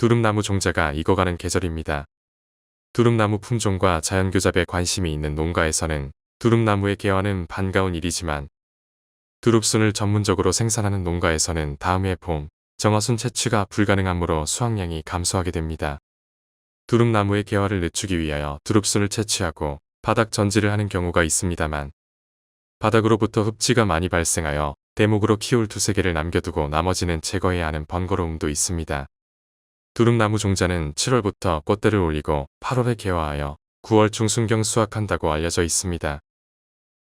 두릅나무 종자가 익어가는 계절입니다. 두릅나무 품종과 자연교잡에 관심이 있는 농가에서는 두릅나무의 개화는 반가운 일이지만 두릅순을 전문적으로 생산하는 농가에서는 다음 해 봄, 정화순 채취가 불가능하므로 수확량이 감소하게 됩니다. 두릅나무의 개화를 늦추기 위하여 두릅순을 채취하고 바닥 전지를 하는 경우가 있습니다만 바닥으로부터 흡지가 많이 발생하여 대목으로 키울 두세 개를 남겨두고 나머지는 제거해야 하는 번거로움도 있습니다. 두릅나무 종자는 7월부터 꽃대를 올리고 8월에 개화하여 9월 중순경 수확한다고 알려져 있습니다.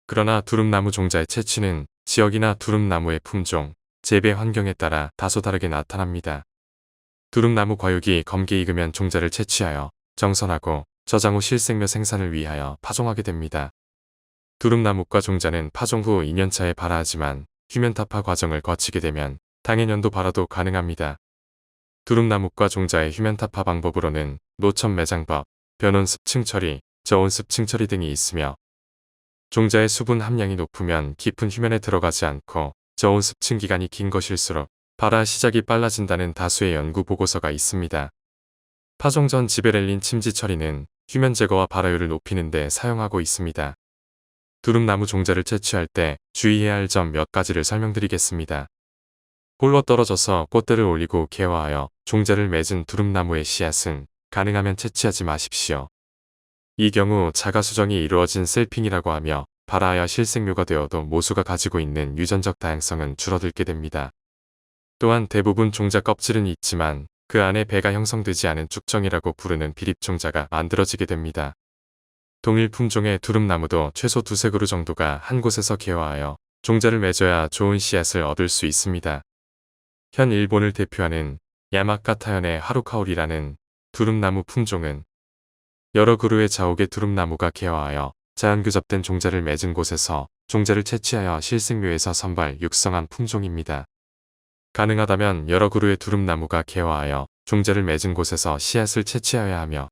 그러나 두릅나무 종자의 채취는 지역이나 두릅나무의 품종, 재배 환경에 따라 다소 다르게 나타납니다. 두릅나무 과육이 검게 익으면 종자를 채취하여 정선하고 저장 후 실생묘 생산을 위하여 파종하게 됩니다. 두릅나무과 종자는 파종 후 2년차에 발화하지만 휴면타파 과정을 거치게 되면 당해년도 발화도 가능합니다. 두릅나무과 종자의 휴면타파 방법으로는 노천 매장법, 변온 습층 처리, 저온 습층 처리 등이 있으며 종자의 수분 함량이 높으면 깊은 휴면에 들어가지 않고 저온 습층 기간이 긴 것일수록 발화 시작이 빨라진다는 다수의 연구 보고서가 있습니다. 파종 전 지베렐린 침지 처리는 휴면 제거와 발화율을 높이는 데 사용하고 있습니다. 두릅나무 종자를 채취할 때 주의해야 할 점 몇 가지를 설명드리겠습니다. 홀로 떨어져서 꽃대를 올리고 개화하여 종자를 맺은 두릅나무의 씨앗은 가능하면 채취하지 마십시오. 이 경우 자가수정이 이루어진 셀핑이라고 하며 발화하여 실생묘가 되어도 모수가 가지고 있는 유전적 다양성은 줄어들게 됩니다. 또한 대부분 종자 껍질은 있지만 그 안에 배가 형성되지 않은 쭉정이라고 부르는 비립종자가 만들어지게 됩니다. 동일 품종의 두릅나무도 최소 두세 그루 정도가 한 곳에서 개화하여 종자를 맺어야 좋은 씨앗을 얻을 수 있습니다. 현 일본을 대표하는 야마카타현의 하루카오리라는 두릅나무 품종은 여러 그루의 자옥의 두릅나무가 개화하여 자연교잡된 종자를 맺은 곳에서 종자를 채취하여 실생묘에서 선발 육성한 품종입니다. 가능하다면 여러 그루의 두릅나무가 개화하여 종자를 맺은 곳에서 씨앗을 채취하여야 하며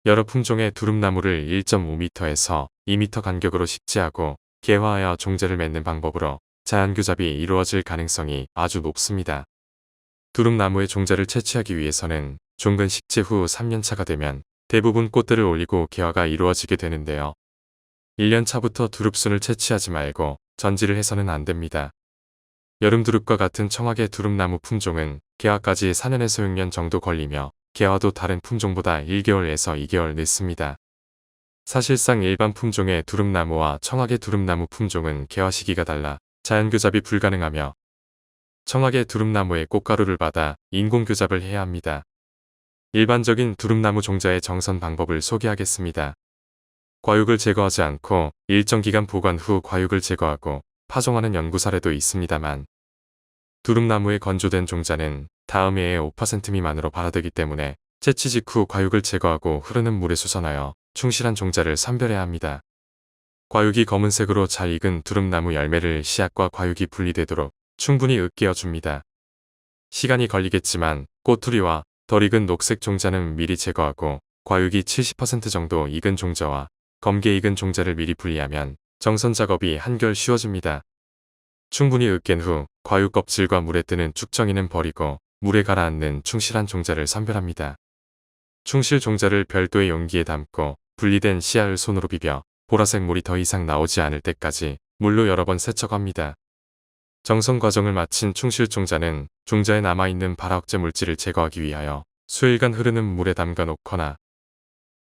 여러 품종의 두릅나무를 1.5m에서 2m 간격으로 식재하고 개화하여 종자를 맺는 방법으로 자연교잡이 이루어질 가능성이 아주 높습니다. 두릅나무의 종자를 채취하기 위해서는 종근 식재 후 3년차가 되면 대부분 꽃대를 올리고 개화가 이루어지게 되는데요. 1년차부터 두릅순을 채취하지 말고 전지를 해서는 안 됩니다. 여름 두릅과 같은 청하계 두릅나무 품종은 개화까지 4년에서 6년 정도 걸리며 개화도 다른 품종보다 1개월에서 2개월 늦습니다. 사실상 일반 품종의 두릅나무와 청하계 두릅나무 품종은 개화 시기가 달라 자연교잡이 불가능하며 청하계 두릅나무의 꽃가루를 받아 인공교잡을 해야 합니다. 일반적인 두릅나무 종자의 정선 방법을 소개하겠습니다. 과육을 제거하지 않고 일정 기간 보관 후 과육을 제거하고 파종하는 연구 사례도 있습니다만 두릅나무의 건조된 종자는 다음 해에 5% 미만으로 발화되기 때문에 채취 직후 과육을 제거하고 흐르는 물에 수선하여 충실한 종자를 선별해야 합니다. 과육이 검은색으로 잘 익은 두릅나무 열매를 씨앗과 과육이 분리되도록 충분히 으깨어 줍니다. 시간이 걸리겠지만 꼬투리와 덜 익은 녹색 종자는 미리 제거하고 과육이 70% 정도 익은 종자와 검게 익은 종자를 미리 분리하면 정선 작업이 한결 쉬워집니다. 충분히 으깬 후 과육 껍질과 물에 뜨는 쭉정이는 버리고 물에 가라앉는 충실한 종자를 선별합니다. 충실 종자를 별도의 용기에 담고 분리된 씨앗을 손으로 비벼 보라색 물이 더 이상 나오지 않을 때까지 물로 여러 번 세척합니다. 정선 과정을 마친 충실 종자는 종자에 남아있는 발화 억제 물질을 제거하기 위하여 수일간 흐르는 물에 담가 놓거나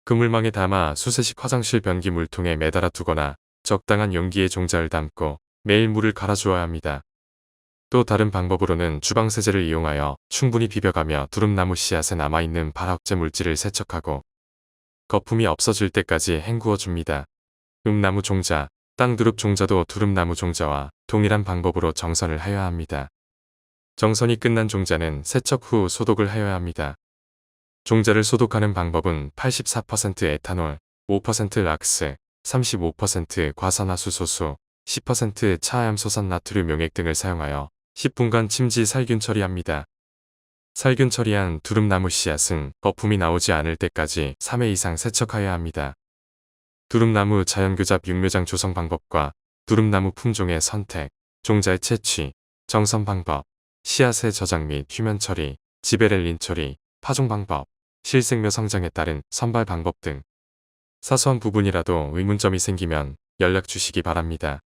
그물망에 담아 수세식 화장실 변기 물통에 매달아 두거나 적당한 용기에 종자를 담고 매일 물을 갈아주어야 합니다. 또 다른 방법으로는 주방세제를 이용하여 충분히 비벼가며 두릅나무 씨앗에 남아있는 발화 억제 물질을 세척하고 거품이 없어질 때까지 헹구어 줍니다. 읍나무 종자, 땅두릅 종자도 두릅나무 종자와 동일한 방법으로 정선을 하여야 합니다. 정선이 끝난 종자는 세척 후 소독을 하여야 합니다. 종자를 소독하는 방법은 84% 에탄올, 5% 락스, 35% 과산화수소수, 10% 차암소산 나트륨 용액 등을 사용하여 10분간 침지 살균 처리합니다. 살균 처리한 두릅나무 씨앗은 거품이 나오지 않을 때까지 3회 이상 세척하여야 합니다. 두릅나무 자연교잡 육묘장 조성 방법과 두릅나무 품종의 선택, 종자의 채취, 정선 방법, 씨앗의 저장 및 휴면 처리, 지베렐린 처리, 파종 방법, 실생묘 성장에 따른 선발 방법 등 사소한 부분이라도 의문점이 생기면 연락 주시기 바랍니다.